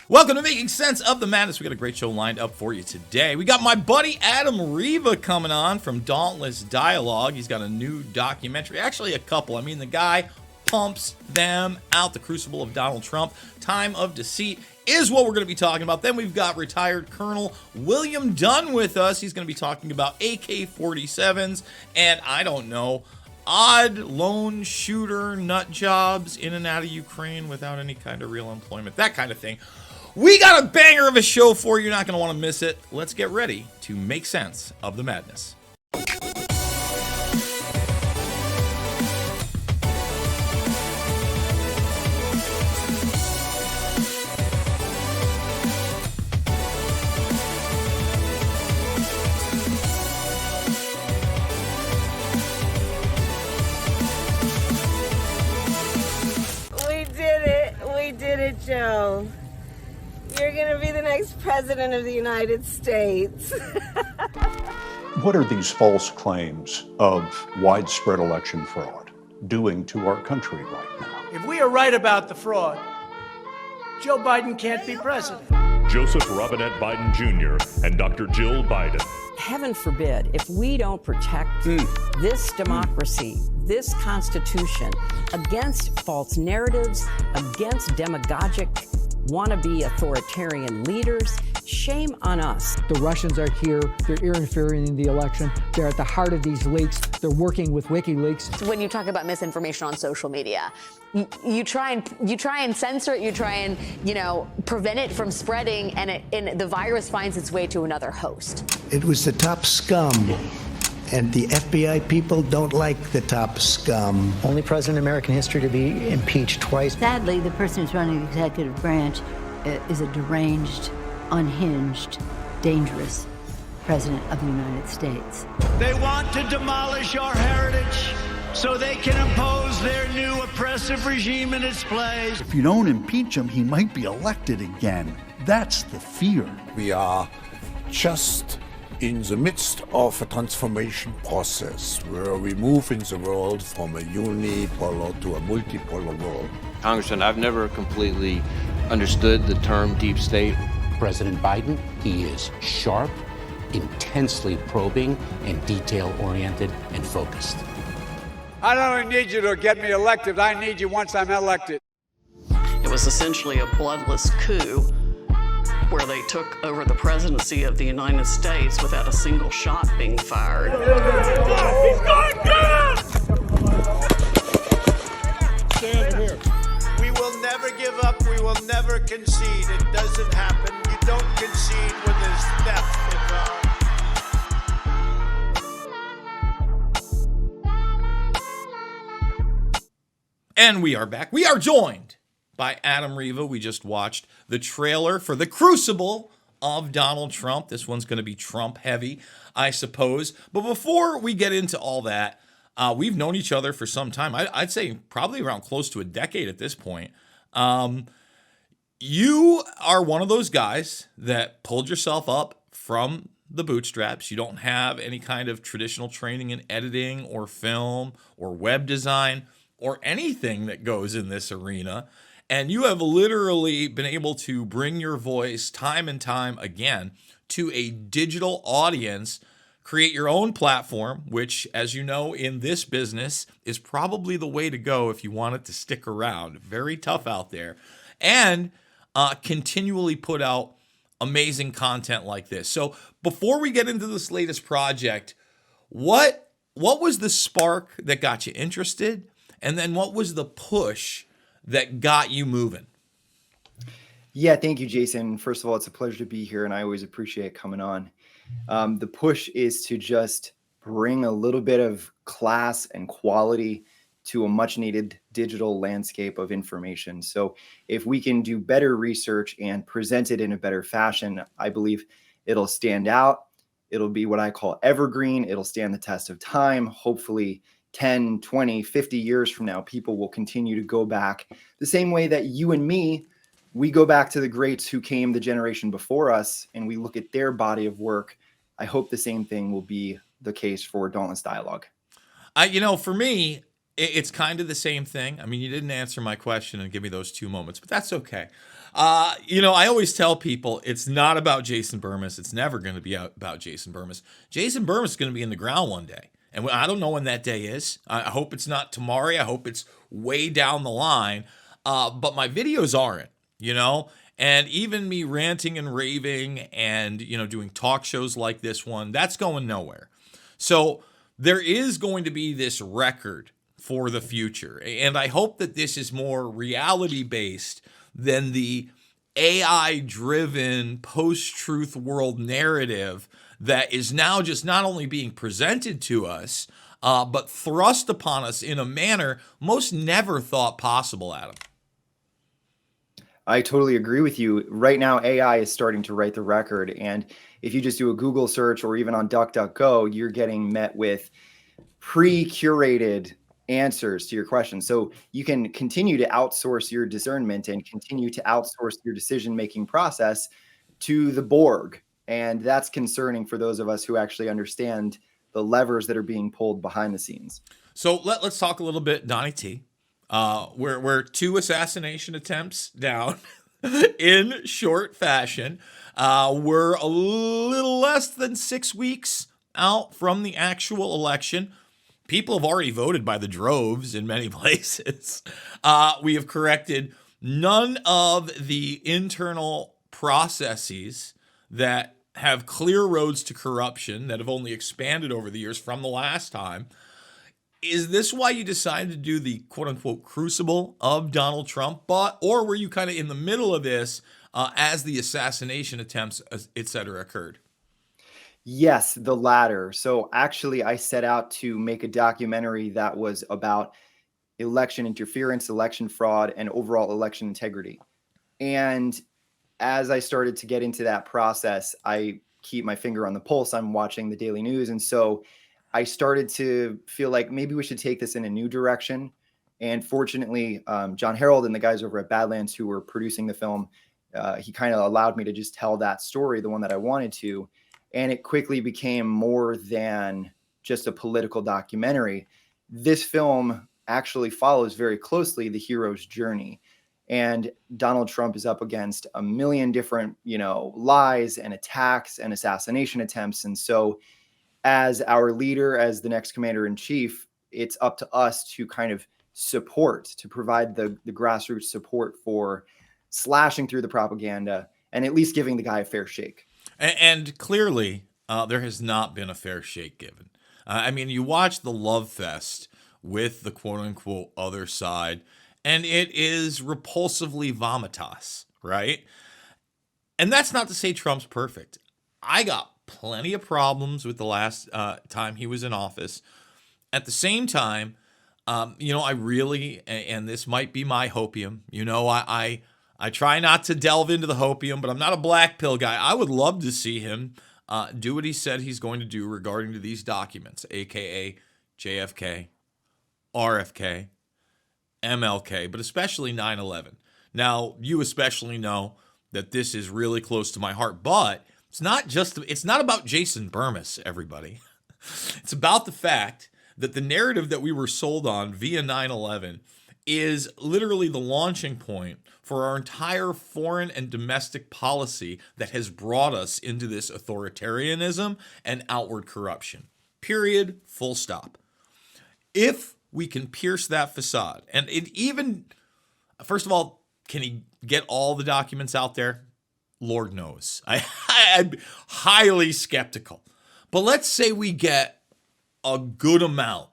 Welcome to Making Sense of the Madness. We got a great show lined up for you today. We got my buddy Adam Riva coming on from Dauntless Dialogue. He's got a new documentary, actually a couple. I mean, the guy pumps them out. The Crucible of Donald Trump, Time of Deceit is what we're going to be talking about. Then we've got retired Colonel William Dunn with us. He's going to be talking about AK-47s and, I don't know, odd lone shooter nut jobs in and out of Ukraine without any kind of real employment, that kind of thing. We got a banger of a show for you. You're not going to want to miss it. Let's get ready to make sense of the madness. We did it, Joe. You're going to be the next president of the United States. What are these false claims of widespread election fraud doing to our country right now? If we are right about the fraud, Joe Biden can't be president. Joseph Robinette Biden Jr. and Dr. Jill Biden. Heaven forbid, if we don't protect this democracy, this Constitution, against false narratives, against demagogic, wannabe authoritarian leaders, shame on us. The Russians are here. They're interfering in the election. They're at the heart of these leaks. They're working with WikiLeaks. When you talk about misinformation on social media, you try and censor it. You try and prevent it from spreading, and the virus finds its way to another host. It was the top scum. And the FBI people don't like the top scum. Only president in American history to be impeached twice. Sadly, the person who's running the executive branch is a deranged, unhinged, dangerous president of the United States. They want to demolish our heritage so they can impose their new oppressive regime in its place. If you don't impeach him, he might be elected again. That's the fear. We are just in the midst of a transformation process where we move in the world from a unipolar to a multipolar world. Congressman, I've never completely understood the term deep state. President Biden, he is sharp, intensely probing, and detail-oriented and focused. I don't need you to get me elected. I need you once I'm elected. It was essentially a bloodless coup where they took over the presidency of the United States without a single shot being fired. He's going down! Stand here. We will never give up. We will never concede. It doesn't happen. You don't concede when there's death involved. And we are back. We are joined by Adam Riva. We just watched the trailer for The Crucible of Donald Trump. This one's going to be Trump heavy, I suppose. But before we get into all that, we've known each other for some time. I'd say probably around close to a decade at this point. You are one of those guys that pulled yourself up from the bootstraps. You don't have any kind of traditional training in editing or film or web design or anything that goes in this arena. And you have literally been able to bring your voice time and time again to a digital audience, create your own platform, which, as you know, in this business is probably the way to go if you want it to stick around. Very tough out there. And continually put out amazing content like this. So before we get into this latest project, what was the spark that got you interested? And then what was the push that got you moving? Yeah, thank you, Jason. First of all, it's a pleasure to be here, and I always appreciate coming on. The push is to just bring a little bit of class and quality to a much needed digital landscape of information. So if we can do better research and present it in a better fashion, I believe it'll stand out. It'll be what I call evergreen. It'll stand the test of time. Hopefully 10, 20, 50 years from now, people will continue to go back the same way that you and me, we go back to the greats who came the generation before us and we look at their body of work. I hope the same thing will be the case for Dauntless Dialogue. For me, It's kind of the same thing. I mean, you didn't answer my question and give me those 2 moments, but that's okay. I always tell people it's not about Jason Bermas. It's never going to be about Jason Bermas. Jason Bermas is going to be in the ground one day. And I don't know when that day is. I hope it's not tomorrow. I hope it's way down the line. But my videos aren't, and even me ranting and raving and, doing talk shows like this one, that's going nowhere. So there is going to be this record for the future. And I hope that this is more reality-based than the AI-driven post-truth world narrative that is now just not only being presented to us, but thrust upon us in a manner most never thought possible, Adam. I totally agree with you. Right now, AI is starting to write the record. And if you just do a Google search or even on DuckDuckGo, you're getting met with pre-curated answers to your questions. So you can continue to outsource your discernment and continue to outsource your decision-making process to the Borg. And that's concerning for those of us who actually understand the levers that are being pulled behind the scenes. So let's talk a little bit, Donnie T. We're 2 assassination attempts down in short fashion. We're a little less than 6 weeks out from the actual election. People have already voted by the droves in many places. We have corrected none of the internal processes that have clear roads to corruption that have only expanded over the years from the last time. Is this why you decided to do the quote-unquote crucible of Donald Trump? Or were you kind of in the middle of this as the assassination attempts, et cetera, occurred? Yes, the latter. So actually, I set out to make a documentary that was about election interference, election fraud, and overall election integrity. And as I started to get into that process, I keep my finger on the pulse. I'm watching the daily news. And so I started to feel like maybe we should take this in a new direction. And fortunately, John Harold and the guys over at Badlands who were producing the film, he kind of allowed me to just tell that story, the one that I wanted to. And it quickly became more than just a political documentary. This film actually follows very closely the hero's journey. And Donald Trump is up against a million different, lies and attacks and assassination attempts. And so as our leader, as the next commander in chief, it's up to us to kind of support, to provide the grassroots support for slashing through the propaganda and at least giving the guy a fair shake. And clearly, there has not been a fair shake given. I mean, you watch the love fest with the quote-unquote other side, and it is repulsively vomitas, right? And that's not to say Trump's perfect. I got plenty of problems with the last time he was in office. At the same time, I really, and this might be my hopium, I try not to delve into the hopium, but I'm not a black pill guy. I would love to see him do what he said he's going to do regarding to these documents, aka JFK, RFK, MLK, but especially 9/11. Now, you especially know that this is really close to my heart, but it's not about Jason Bermas, everybody. It's about the fact that the narrative that we were sold on via 9/11 is literally the launching point for our entire foreign and domestic policy that has brought us into this authoritarianism and outward corruption. Period. Full stop. If we can pierce that facade, and it even, first of all, can he get all the documents out there? Lord knows. I'm highly skeptical. But let's say we get a good amount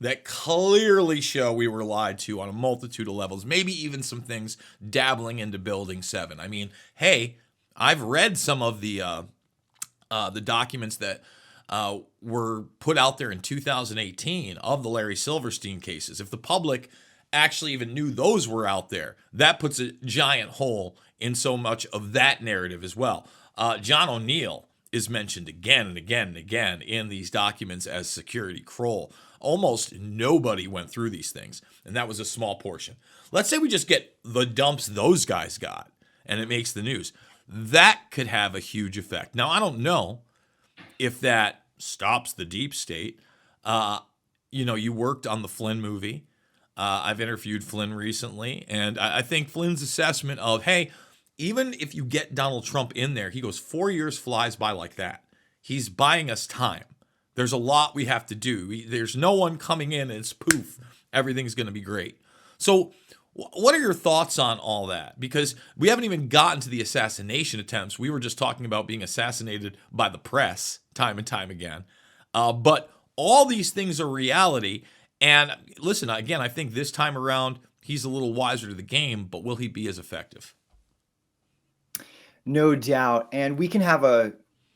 that clearly show we were lied to on a multitude of levels, maybe even some things dabbling into Building 7. I mean, hey, I've read some of the documents that were put out there in 2018 of the Larry Silverstein cases. If the public actually even knew those were out there, that puts a giant hole in so much of that narrative as well. John O'Neill is mentioned again and again and again in these documents as security Kroll. Almost nobody went through these things, and that was a small portion. Let's say we just get the dumps those guys got, and it makes the news. That could have a huge effect. Now, I don't know if that stops the deep state. you worked on the Flynn movie. I've interviewed Flynn recently, and I think Flynn's assessment of, hey, even if you get Donald Trump in there, he goes, 4 years flies by like that. He's buying us time. There's a lot we have to do. There's no one coming in and it's poof, everything's going to be great. So what are your thoughts on all that? Because we haven't even gotten to the assassination attempts. We were just talking about being assassinated by the press time and time again. But all these things are reality. And listen, again, I think this time around, he's a little wiser to the game, but will he be as effective? No doubt. And we can have a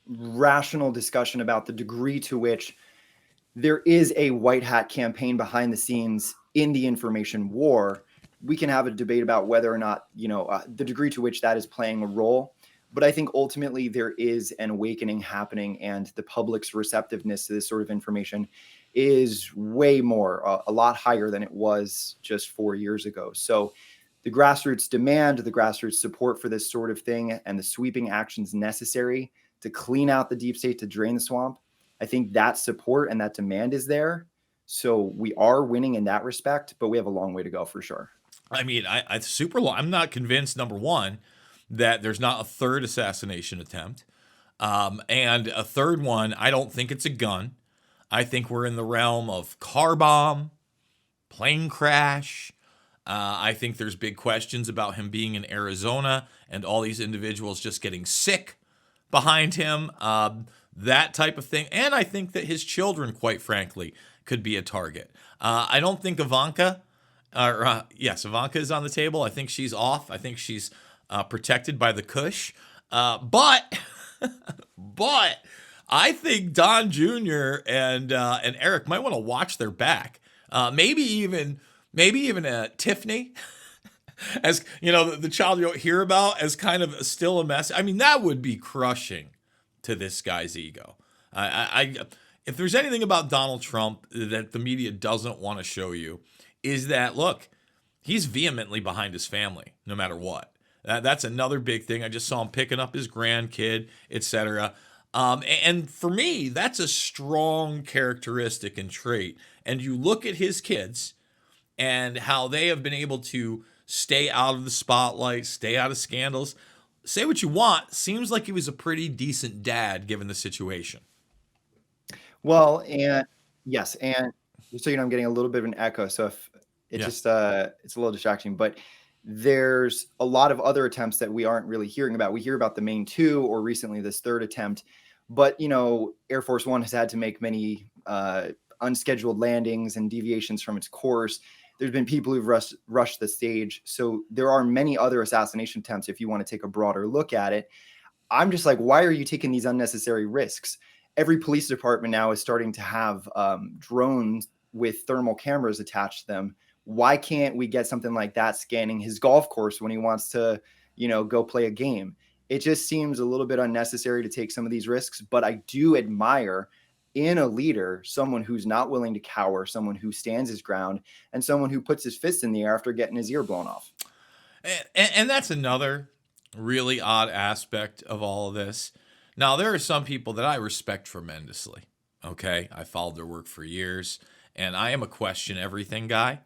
rational discussion about the degree to which there is a white hat campaign behind the scenes in the information war. We can have a debate about whether or not, the degree to which that is playing a role. But I think ultimately there is an awakening happening, and the public's receptiveness to this sort of information is way more, a lot higher than it was just 4 years ago. So the grassroots demand, the grassroots support for this sort of thing, and the sweeping actions necessary to clean out the deep state, to drain the swamp, I think that support and that demand is there. So we are winning in that respect, but we have a long way to go for sure. I mean, I'm not convinced, number one, that there's not a third assassination attempt. And a third one, I don't think it's a gun. I think we're in the realm of car bomb, plane crash. I think there's big questions about him being in Arizona and all these individuals just getting sick behind him, that type of thing. And I think that his children, quite frankly, could be a target. I don't think Ivanka, Ivanka is on the table. I think she's off. I think she's protected by the Kush. But I think Don Jr. and Eric might want to watch their back. Maybe even Tiffany, as the child you don't hear about, as kind of still a mess. I mean, that would be crushing to this guy's ego. If there's anything about Donald Trump that the media doesn't want to show you, is that, look, he's vehemently behind his family, no matter what. That's another big thing. I just saw him picking up his grandkid, etc. And for me, that's a strong characteristic and trait. And you look at his kids and how they have been able to stay out of the spotlight, stay out of scandals. Say what you want. Seems like he was a pretty decent dad given the situation. Well, and yes, and just so I'm getting a little bit of an echo. So if it's it's a little distracting, but there's a lot of other attempts that we aren't really hearing about. We hear about the main two, or recently this third attempt, but Air Force One has had to make many unscheduled landings and deviations from its course. There's been people who've rushed the stage. So there are many other assassination attempts if you want to take a broader look at it. I'm just like, why are you taking these unnecessary risks? Every police department now is starting to have drones with thermal cameras attached to them. Why can't we get something like that scanning his golf course when he wants to, go play a game? It just seems a little bit unnecessary to take some of these risks, but I do admire in a leader someone who's not willing to cower, someone who stands his ground, and someone who puts his fist in the air after getting his ear blown off. And that's another really odd aspect of all of this. Now, there are some people that I respect tremendously, okay? I followed their work for years, and I am a question everything guy.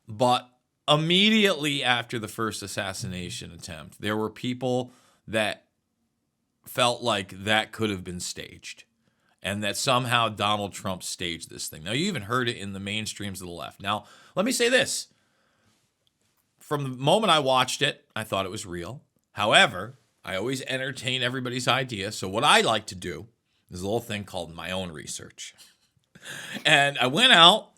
But immediately after the first assassination attempt, there were people that felt like that could have been staged and that somehow Donald Trump staged this thing. Now, you even heard it in the mainstreams of the left. Now, let me say this. From the moment I watched it, I thought it was real. However, I always entertain everybody's idea. So what I like to do is a little thing called my own research. And I went out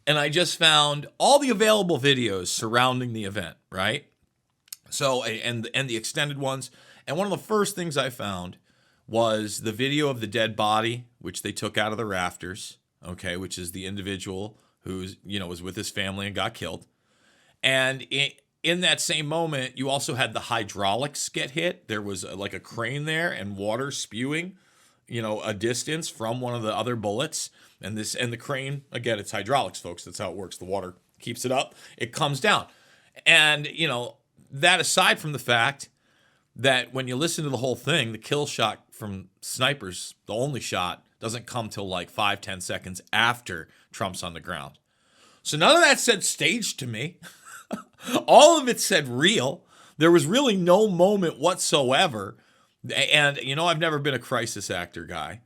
and I just found all the available videos surrounding the event, right? So, and the extended ones. And one of the first things I found was the video of the dead body, which they took out of the rafters, okay, which is the individual who's, was with his family and got killed. And in that same moment, you also had the hydraulics get hit. There was like a crane there and water spewing, a distance from one of the other bullets. And the crane, again, it's hydraulics, folks. That's how it works. The water keeps it up. It comes down. And, that aside from the fact that when you listen to the whole thing, the kill shot from snipers, the only shot doesn't come till like 5-10 seconds after Trump's on the ground. So none of that said staged to me. All of it said real. There was really no moment whatsoever. And, you know, I've never been a crisis actor guy.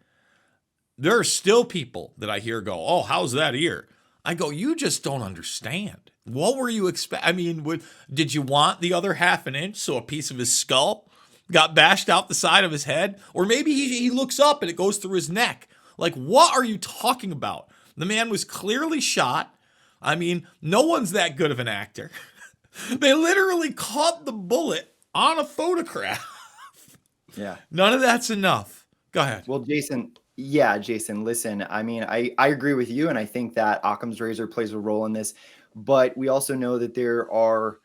There are still people that I hear go, oh, how's that ear? I go, you just don't understand. What were you expecting? I mean, did you want the other half an inch so a piece of his skull got bashed out the side of his head? Or maybe he looks up and it goes through his neck. Like, what are you talking about? The man was clearly shot. I mean, no one's that good of an actor. They literally caught the bullet on a photograph. Yeah. None of that's enough. Go ahead. Well, Jason, listen, I mean, I agree with you, and I think that Occam's razor plays a role in this, but we also know that there are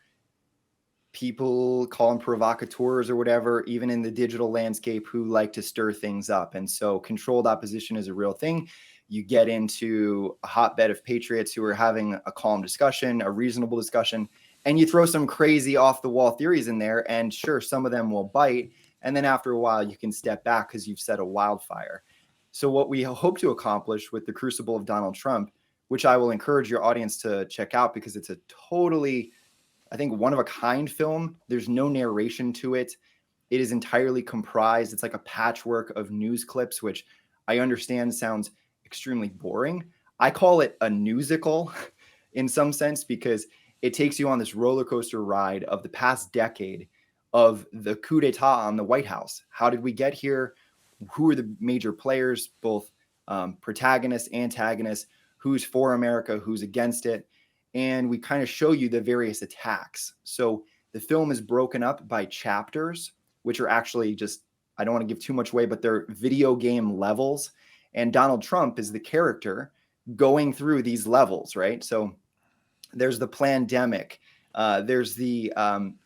people, call them provocateurs or whatever, even in the digital landscape, who like to stir things up. And so controlled opposition is a real thing. You get into a hotbed of patriots who are having a calm discussion, a reasonable discussion, and you throw some crazy off the wall theories in there, and sure, some of them will bite. And then after a while, you can step back because you've set a wildfire. So what we hope to accomplish with The Crucible of Donald Trump, which I will encourage your audience to check out because it's a totally, I think, one-of-a-kind film. There's no narration to it. It is entirely comprised. It's like a patchwork of news clips, which I understand sounds extremely boring. I call it a newsical in some sense because it takes you on this roller coaster ride of the past decade of the coup d'etat on the White House. How did we get here? Who are the major players, both protagonists, antagonists, who's for America, who's against it? And we kind of show you the various attacks. So the film is broken up by chapters, which are actually just, I don't want to give too much away, but they're video game levels. And Donald Trump is the character going through these levels, right? So there's the plandemic. There's the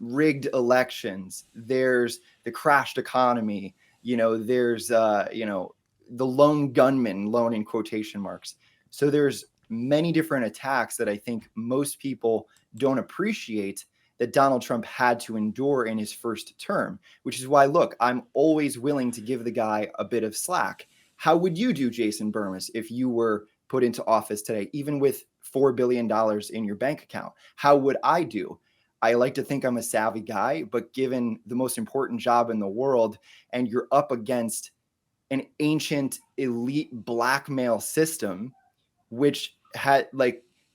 rigged elections. There's the crashed economy. There's the lone gunman, lone in quotation marks. So there's many different attacks that I think most people don't appreciate that Donald Trump had to endure in his first term, which is why, look, I'm always willing to give the guy a bit of slack. How would you do, Jason Bermas, if you were put into office today, even with $4 billion in your bank account? How would I do? I like to think I'm a savvy guy, but given the most important job in the world and you're up against an ancient elite blackmail system, which had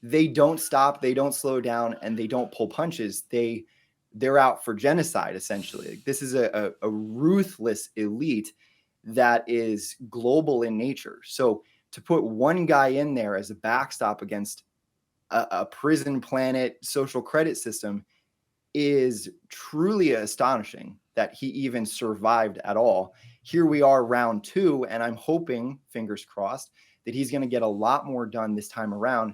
they don't stop, they don't slow down, and they don't pull punches. They're out for genocide, essentially. This is a ruthless elite that is global in nature. So to put one guy in there as a backstop against a prison planet social credit system is truly astonishing that he even survived at all. Here we are, round two, and I'm hoping, fingers crossed, that he's going to get a lot more done this time around,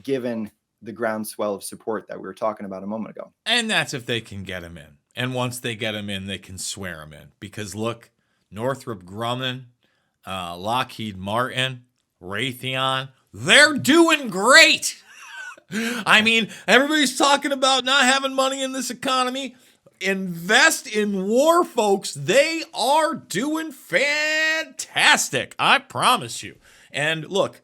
given the groundswell of support that we were talking about a moment ago. And that's if they can get him in. And once they get him in, they can swear him in. Because look, Northrop Grumman, Lockheed Martin, Raytheon, they're doing great. I mean, everybody's talking about not having money in this economy. Invest in war, folks. They are doing fantastic. I promise you. And look,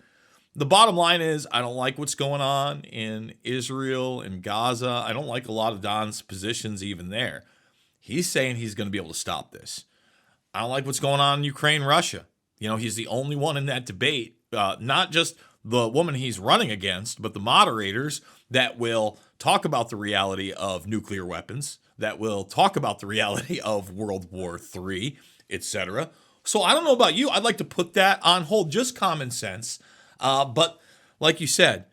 the bottom line is I don't like what's going on in Israel and Gaza. I don't like a lot of Don's positions even there. He's saying he's going to be able to stop this. I don't like what's going on in Ukraine, Russia. He's the only one in that debate, not just the woman he's running against, but the moderators that will talk about the reality of nuclear weapons, that will talk about the reality of World War III, etc. So I don't know about you. I'd like to put that on hold, just common sense. But like you said,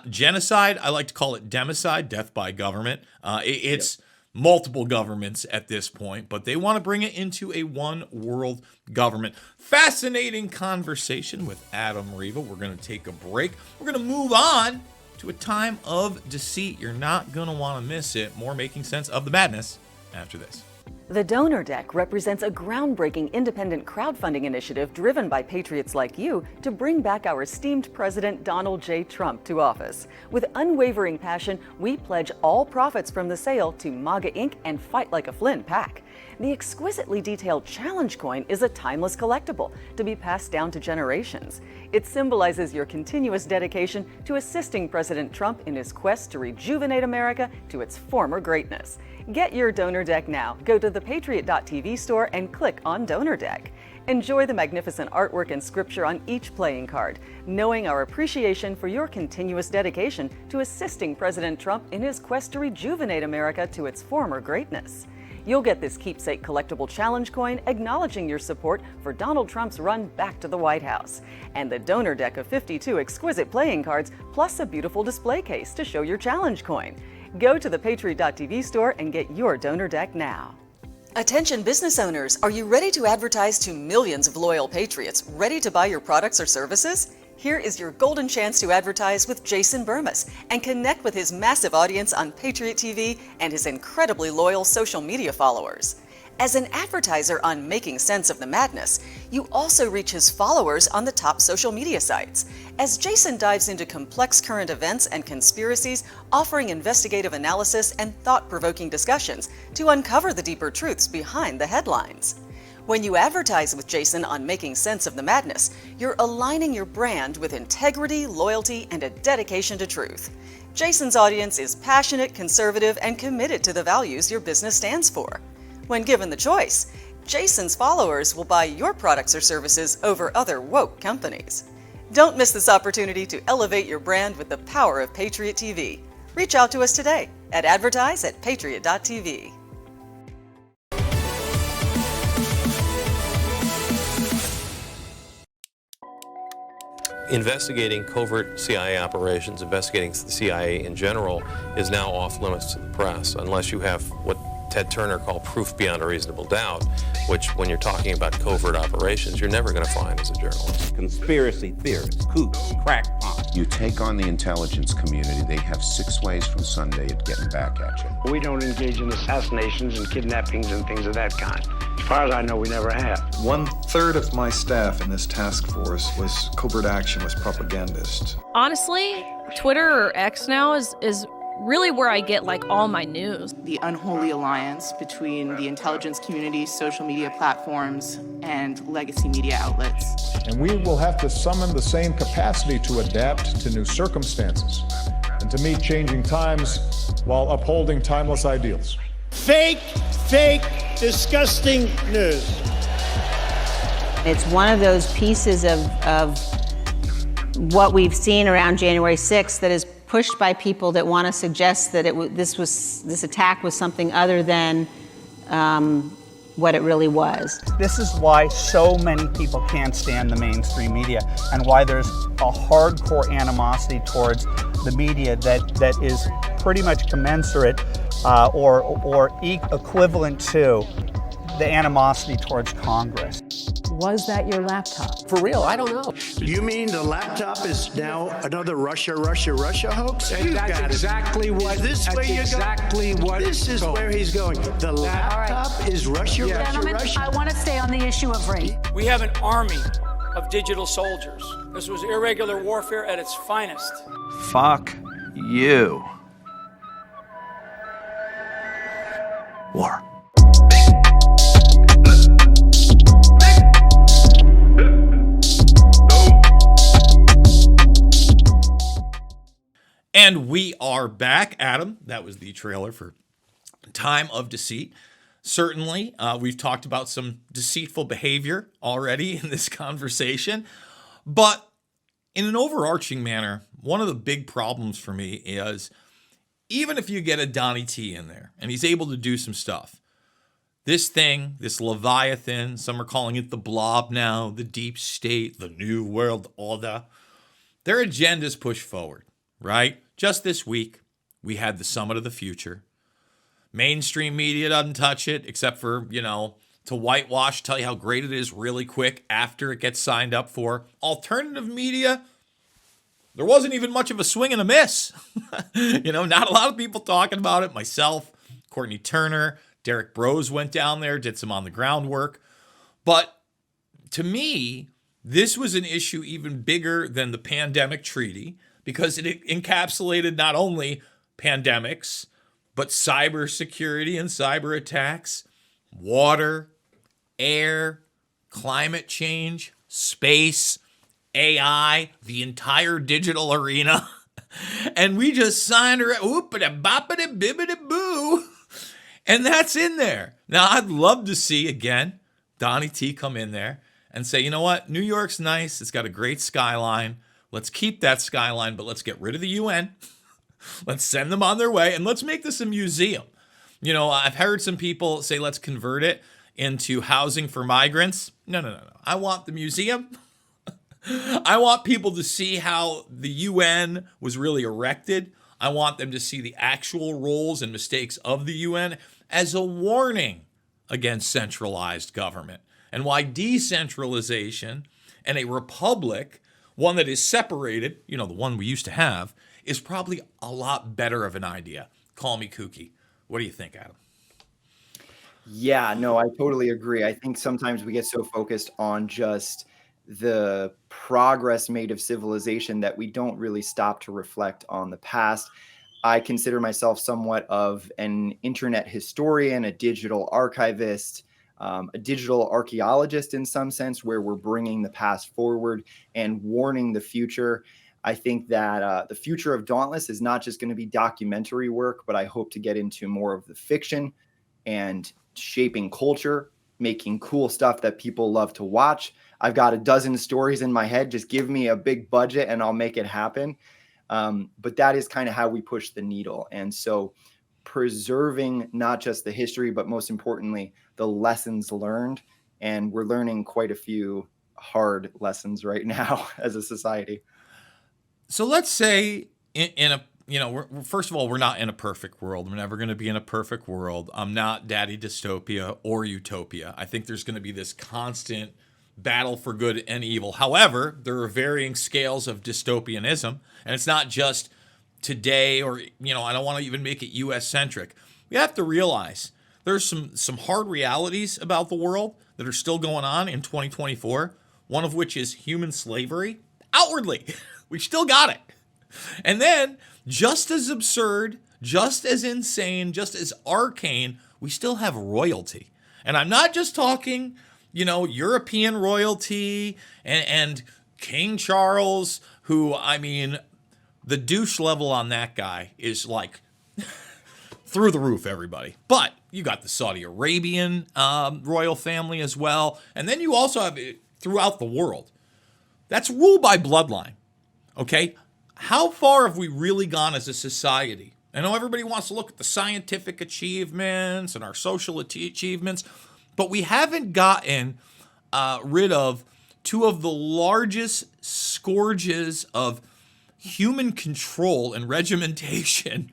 genocide, I like to call it democide, death by government. It's multiple governments at this point, but they want to bring it into a one world government. Fascinating conversation with Adam Riva. We're going to take a break. We're going to move on to a time of deceit. You're not going to want to miss it. More Making Sense of the Madness after this. The Donor Deck represents a groundbreaking independent crowdfunding initiative driven by patriots like you to bring back our esteemed President Donald J. Trump to office. With unwavering passion, we pledge all profits from the sale to MAGA Inc. and Fight Like a Flynn PAC. The exquisitely detailed challenge coin is a timeless collectible to be passed down to generations. It symbolizes your continuous dedication to assisting President Trump in his quest to rejuvenate America to its former greatness. Get your donor deck now. Go to thepatriot.tv store and click on Donor Deck. Enjoy the magnificent artwork and scripture on each playing card, knowing our appreciation for your continuous dedication to assisting President Trump in his quest to rejuvenate America to its former greatness. You'll get this keepsake collectible challenge coin acknowledging your support for Donald Trump's run back to the White House, and the donor deck of 52 exquisite playing cards, plus a beautiful display case to show your challenge coin. Go to thepatriot.tv store and get your donor deck now. Attention business owners, are you ready to advertise to millions of loyal patriots ready to buy your products or services? Here is your golden chance to advertise with Jason Bermas and connect with his massive audience on Patriot TV and his incredibly loyal social media followers. As an advertiser on Making Sense of the Madness, you also reach his followers on the top social media sites. As Jason dives into complex current events and conspiracies, offering investigative analysis and thought-provoking discussions to uncover the deeper truths behind the headlines. When you advertise with Jason on Making Sense of the Madness, you're aligning your brand with integrity, loyalty, and a dedication to truth. Jason's audience is passionate, conservative, and committed to the values your business stands for. When given the choice, Jason's followers will buy your products or services over other woke companies. Don't miss this opportunity to elevate your brand with the power of Patriot TV. Reach out to us today at advertise@patriot.tv. Investigating covert CIA operations, investigating the CIA in general, is now off limits to the press unless you have what Ted Turner called proof beyond a reasonable doubt, which when you're talking about covert operations, you're never going to find as a journalist. Conspiracy theorists, kooks, crackpots. You take on the intelligence community, they have 6 ways from Sunday at getting back at you. We don't engage in assassinations and kidnappings and things of that kind. As far as I know, we never have. 1/3 of my staff in this task force was covert action, was propagandists. Honestly, Twitter or X now is really where I get like all my news. The unholy alliance between the intelligence community, social media platforms, and legacy media outlets. And we will have to summon the same capacity to adapt to new circumstances and to meet changing times while upholding timeless ideals. Fake, disgusting news. It's one of those pieces of what we've seen around January 6th that is pushed by people that want to suggest that this attack was something other than what it really was. This is why so many people can't stand the mainstream media and why there's a hardcore animosity towards the media that is pretty much commensurate or equivalent to the animosity towards Congress. Was that your laptop? For real, I don't know. You mean the laptop is now another Russia hoax? That's exactly what. This is where he's going. The laptop is Russia. Gentlemen, I want to stay on the issue of rape. We have an army of digital soldiers. This was irregular warfare at its finest. Fuck you. War. And we are back, Adam. That was the trailer for Time of Deceit. Certainly, we've talked about some deceitful behavior already in this conversation. But in an overarching manner, one of the big problems for me is even if you get a Donnie T in there and he's able to do some stuff, this thing, this Leviathan, some are calling it the blob now, the deep state, the new world order, their agendas push forward, right? Just this week, we had the Summit of the Future. Mainstream media doesn't touch it, except for, to whitewash, tell you how great it is really quick after it gets signed up for. Alternative media, there wasn't even much of a swing and a miss. Not a lot of people talking about it. Myself, Courtney Turner, Derek Brose went down there, did some on the ground work. But to me, this was an issue even bigger than the pandemic treaty, because it encapsulated not only pandemics, but cybersecurity and cyber attacks, water, air, climate change, space, AI, the entire digital arena. And we just signed her, oopity boppity bibbity boo. And that's in there. Now, I'd love to see, again, Donnie T come in there and say, you know what? New York's nice. It's got a great skyline. Let's keep that skyline, but let's get rid of the UN. Let's send them on their way, and let's make this a museum. You know, I've heard some people say, let's convert it into housing for migrants. No. I want the museum. I want people to see how the UN was really erected. I want them to see the actual roles and mistakes of the UN as a warning against centralized government, and why decentralization and a republic, one that is separated, you know, the one we used to have, is probably a lot better of an idea. Call me kooky. What do you think, Adam? Yeah, no, I totally agree. I think sometimes we get so focused on just the progress made of civilization that we don't really stop to reflect on the past. I consider myself somewhat of an internet historian, a digital archivist, a digital archaeologist in some sense, where we're bringing the past forward and warning the future. I think that the future of Dauntless is not just going to be documentary work, but I hope to get into more of the fiction and shaping culture, making cool stuff that people love to watch. I've got a dozen stories in my head. Just give me a big budget and I'll make it happen. But that is kind of how we push the needle. And so preserving not just the history, but most importantly, the lessons learned. And we're learning quite a few hard lessons right now as a society. So let's say in a, you know, first of all, we're not in a perfect world. We're never going to be in a perfect world. I'm not daddy dystopia or utopia. I think there's going to be this constant battle for good and evil. However, there are varying scales of dystopianism, and it's not just today or, you know, I don't want to even make it US centric. We have to realize there's some hard realities about the world that are still going on in 2024, one of which is human slavery. Outwardly, we still got it. And then, just as absurd, just as insane, just as arcane, we still have royalty. And I'm not just talking, you know, European royalty and King Charles, who, I mean, the douche level on that guy is like through the roof, everybody. But you got the Saudi Arabian royal family as well. And then you also have it throughout the world. That's ruled by bloodline, okay? How far have we really gone as a society? I know everybody wants to look at the scientific achievements and our social achievements, but we haven't gotten rid of two of the largest scourges of human control and regimentation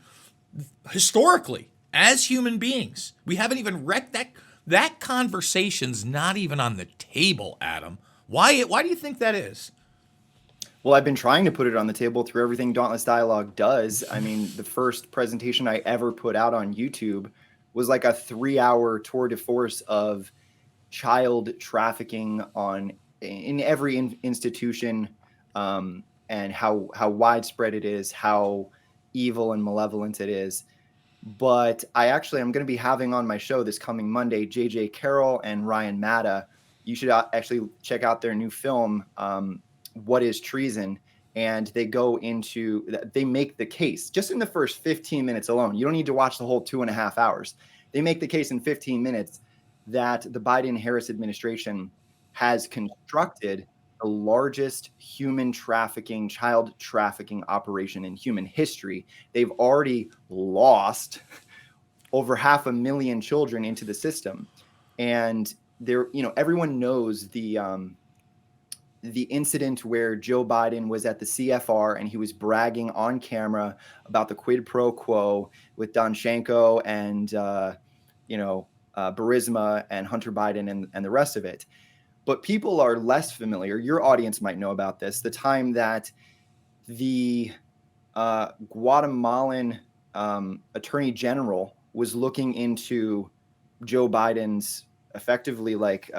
historically as human beings. We haven't even wrecked that. That conversation's not even on the table, Adam. Why do you think that is? Well, I've been trying to put it on the table through everything Dauntless Dialogue does. I mean, the first presentation I ever put out on YouTube was like a 3-hour tour de force of child trafficking in every institution, and how widespread it is, how evil and malevolent it is. But I'm going to be having on my show this coming Monday, JJ Carroll and Ryan Matta. You should actually check out their new film, What is Treason? And they make the case just in the first 15 minutes alone. You don't need to watch the whole 2.5 hours. They make the case in 15 minutes that the Biden-Harris administration has constructed the largest human trafficking, child trafficking operation in human history. They've already lost over 500,000 children into the system. And everyone knows the incident where Joe Biden was at the CFR and he was bragging on camera about the quid pro quo with Danchenko and Burisma and Hunter Biden and the rest of it. But people are less familiar. Your audience might know about this. The time that the Guatemalan attorney general was looking into Joe Biden's effectively like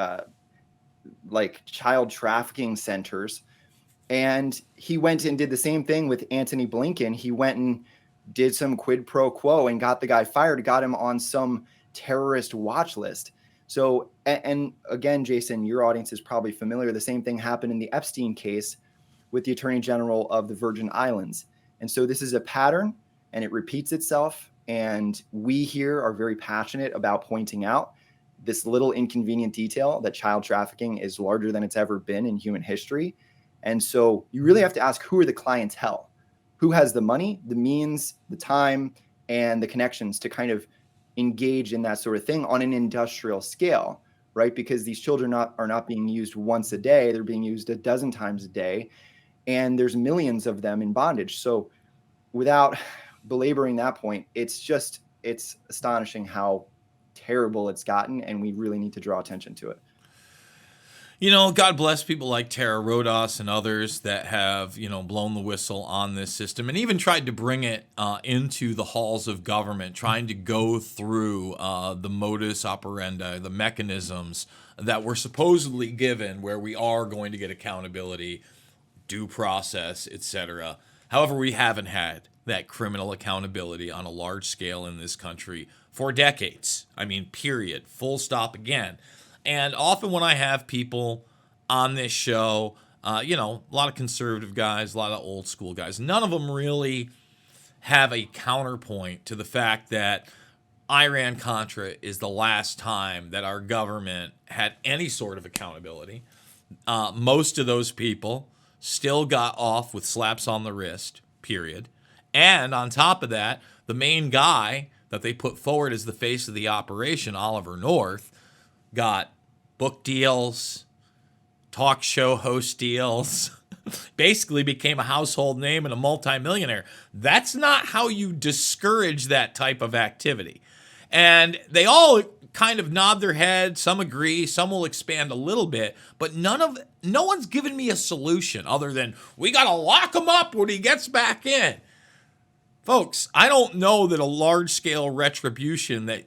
child trafficking centers. And he went and did the same thing with Antony Blinken. He went and did some quid pro quo and got the guy fired, got him on some terrorist watch list. So, and again, Jason, your audience is probably familiar. The same thing happened in the Epstein case with the Attorney General of the Virgin Islands. And so this is a pattern and it repeats itself. And we here are very passionate about pointing out this little inconvenient detail that child trafficking is larger than it's ever been in human history. And so you really have to ask, who are the clientele? Who has the money, the means, the time, and the connections to kind of engage in that sort of thing on an industrial scale, right? Because these children are not being used once a day, they're being used a dozen times a day, and there's millions of them in bondage. So without belaboring that point, it's astonishing how terrible it's gotten, and we really need to draw attention to it. You know, God bless people like Tara Rodas and others that have, blown the whistle on this system and even tried to bring it into the halls of government, trying to go through the modus operandi, the mechanisms that were supposedly given where we are going to get accountability, due process, etc. However, we haven't had that criminal accountability on a large scale in this country for decades. I mean, period. Full stop again. And often when I have people on this show, a lot of conservative guys, a lot of old school guys, none of them really have a counterpoint to the fact that Iran-Contra is the last time that our government had any sort of accountability. Most of those people still got off with slaps on the wrist, period. And on top of that, the main guy that they put forward as the face of the operation, Oliver North, got book deals, talk show host deals, basically became a household name and a multimillionaire. That's not how you discourage that type of activity. And they all kind of nod their head. Some agree, some will expand a little bit, but no one's given me a solution other than we got to lock him up when he gets back in. Folks, I don't know that a large-scale retribution that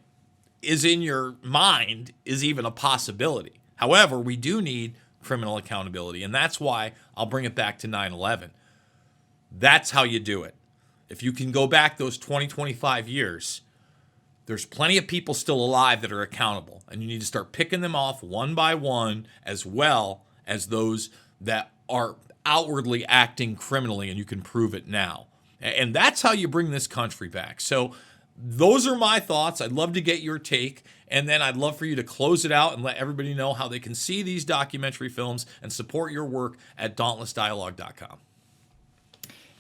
is in your mind is even a possibility. However, we do need criminal accountability, and that's why I'll bring it back to 9/11. That's how you do it. If you can go back those 20, 25 years, there's plenty of people still alive that are accountable, and you need to start picking them off one by one, as well as those that are outwardly acting criminally, and you can prove it now. And that's how you bring this country back. So those are my thoughts. I'd love to get your take, and then I'd love for you to close it out and let everybody know how they can see these documentary films and support your work at dauntlessdialogue.com.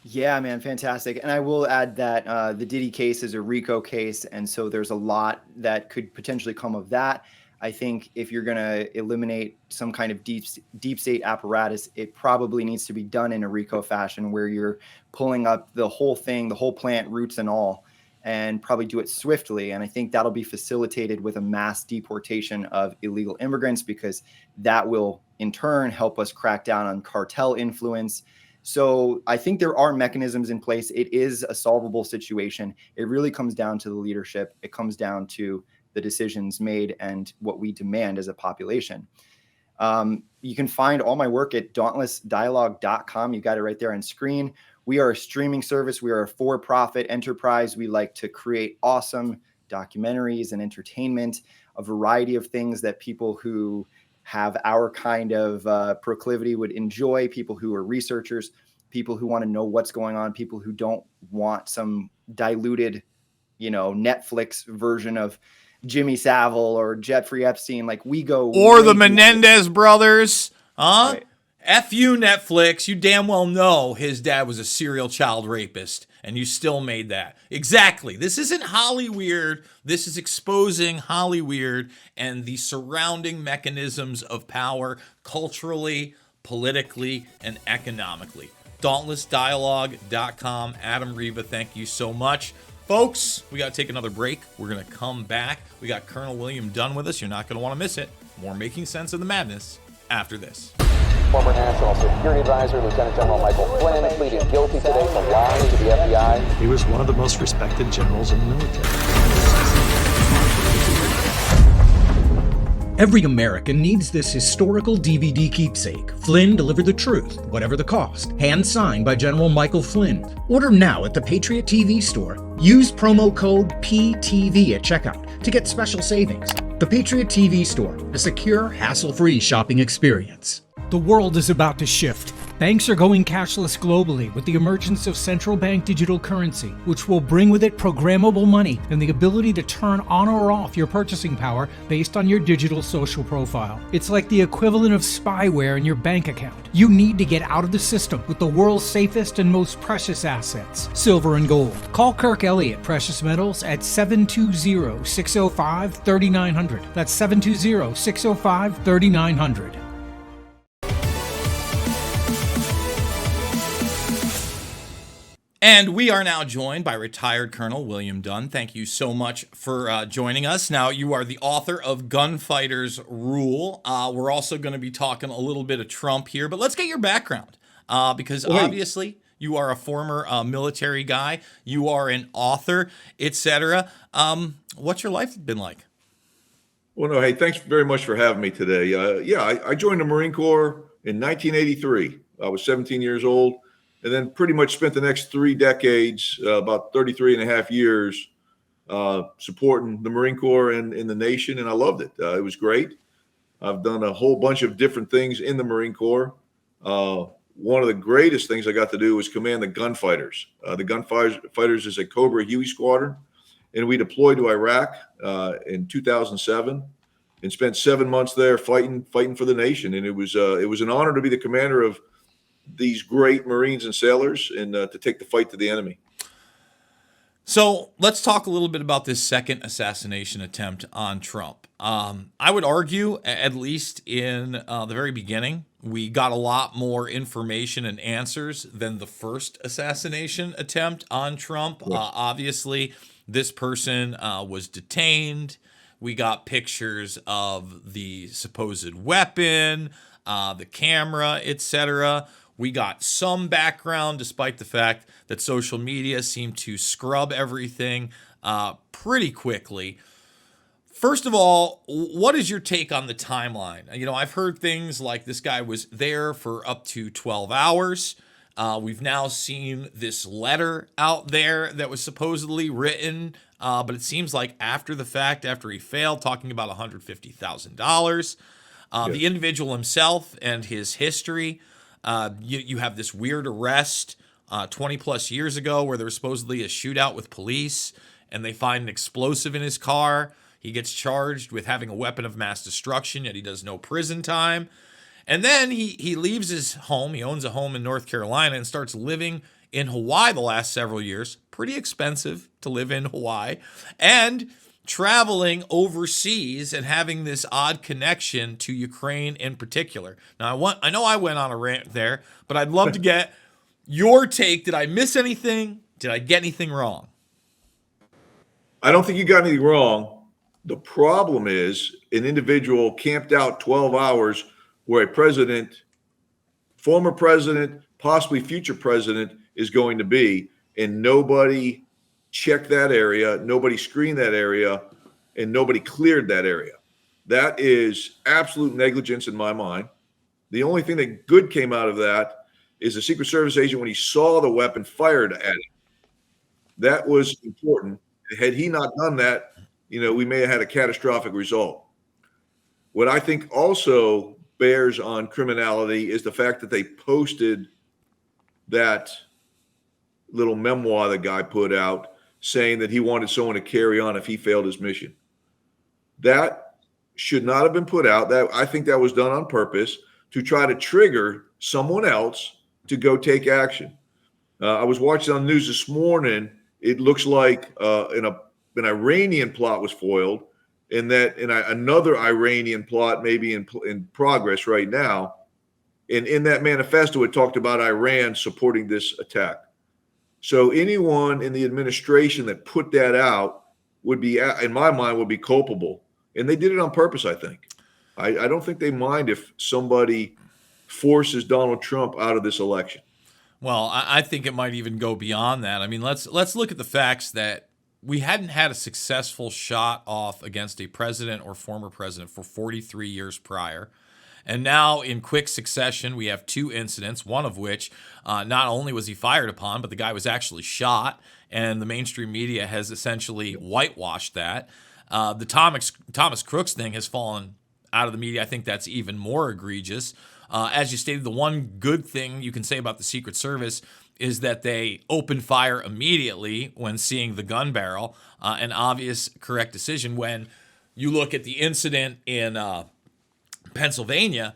Yeah, man, fantastic. And I will add that the Diddy case is a RICO case, and so there's a lot that could potentially come of that. I think if you're going to eliminate some kind of deep state apparatus, it probably needs to be done in a RICO fashion where you're pulling up the whole thing, the whole plant, roots and all, and probably do it swiftly. And I think that'll be facilitated with a mass deportation of illegal immigrants, because that will in turn help us crack down on cartel influence. So I think there are mechanisms in place. It is a solvable situation. It really comes down to the leadership. It comes down to the decisions made and what we demand as a population. You can find all my work at dauntlessdialogue.com. You got it right there on screen. We are a streaming service. We are a for-profit enterprise. We like to create awesome documentaries and entertainment, a variety of things that people who have our kind of proclivity would enjoy, people who are researchers, people who want to know what's going on, people who don't want some diluted, Netflix version of Jimmy Savile or Jeffrey Epstein. Like, we go. Or the Menendez brothers. Huh? Right. F you, Netflix. You damn well know his dad was a serial child rapist, and you still made that. Exactly. This isn't Hollyweird. This is exposing Hollyweird and the surrounding mechanisms of power culturally, politically, and economically. DauntlessDialogue.com. Adam Riva, thank you so much. Folks, we got to take another break. We're going to come back. We got Colonel William Dunn with us. You're not going to want to miss it. More Making Sense of the Madness after this. Former National Security Advisor, Lieutenant General Michael Flynn, pleaded guilty today to lying to the FBI. He was one of the most respected generals in the military. Every American needs this historical DVD keepsake. Flynn delivered the truth, whatever the cost. Hand signed by General Michael Flynn. Order now at the Patriot TV store. Use promo code PTV at checkout to get special savings. The Patriot TV Store, a secure, hassle-free shopping experience. The world is about to shift. Banks are going cashless globally with the emergence of central bank digital currency, which will bring with it programmable money and the ability to turn on or off your purchasing power based on your digital social profile. It's like the equivalent of spyware in your bank account. You need to get out of the system with the world's safest and most precious assets, silver and gold. Call Kirk Elliott Precious Metals at 720-605-3900. That's 720-605-3900. And we are now joined by retired Colonel William Dunn. Thank you so much for joining us. Now, you are the author of Gunfighters Rule. We're also going to be talking a little bit of Trump here, but let's get your background because obviously you are a former military guy. You are an author, etc. What's your life been like? Well, no, hey, thanks very much for having me today. I joined the Marine Corps in 1983. I was 17 years old. And then pretty much spent the next 3 decades, about 33 and a half years, supporting the Marine Corps and in the nation. And I loved it. It was great. I've done a whole bunch of different things in the Marine Corps. One of the greatest things I got to do was command the Gunfighters. The Gunfighters is a Cobra Huey squadron. And we deployed to Iraq in 2007 and spent 7 months there fighting for the nation. And it was an honor to be the commander of these great Marines and sailors and to take the fight to the enemy. So let's talk a little bit about this second assassination attempt on Trump. I would argue, at least in the very beginning, we got a lot more information and answers than the first assassination attempt on Trump. Obviously, this person was detained. We got pictures of the supposed weapon, the camera, etc. We got some background, despite the fact that social media seemed to scrub everything pretty quickly. First of all, what is your take on the timeline? You know, I've heard things like this guy was there for up to 12 hours. We've now seen this letter out there that was supposedly written, but it seems like after the fact, after he failed, talking about $150,000. The individual himself and his history. You have this weird arrest 20 plus years ago where there was supposedly a shootout with police and they find an explosive in his car. He gets charged with having a weapon of mass destruction, yet he does no prison time. And then he leaves his home. He owns a home in North Carolina and starts living in Hawaii the last several years. Pretty expensive to live in Hawaii. And traveling overseas and having this odd connection to Ukraine in particular. Now, I know I went on a rant there, but I'd love to get your take. Did I miss anything? Did I get anything wrong? I don't think you got anything wrong. The problem is an individual camped out 12 hours where a president, former president, possibly future president is going to be, and nobody checked that area, nobody screened that area, and nobody cleared that area. That is absolute negligence in my mind. The only thing that good came out of that is the Secret Service agent, when he saw the weapon, fired at him. That was important. Had he not done that, we may have had a catastrophic result. What I think also bears on criminality is the fact that they posted that little memoir the guy put out saying that he wanted someone to carry on if he failed his mission. That should not have been put out. That I think that was done on purpose to try to trigger someone else to go take action. I was watching on the news this morning. It looks like an Iranian plot was foiled, and that another Iranian plot may be in progress right now. And in that manifesto, it talked about Iran supporting this attack. So anyone in the administration that put that out would be, in my mind, would be culpable. And they did it on purpose, I think. I don't think they mind if somebody forces Donald Trump out of this election. Well, I think it might even go beyond that. I mean, let's look at the facts that we hadn't had a successful shot off against a president or former president for 43 years prior. And now, in quick succession, we have 2 incidents, one of which not only was he fired upon, but the guy was actually shot, and the mainstream media has essentially whitewashed that. The Thomas Crooks thing has fallen out of the media. I think that's even more egregious. As you stated, the one good thing you can say about the Secret Service is that they opened fire immediately when seeing the gun barrel, an obvious correct decision. When you look at the incident in Pennsylvania,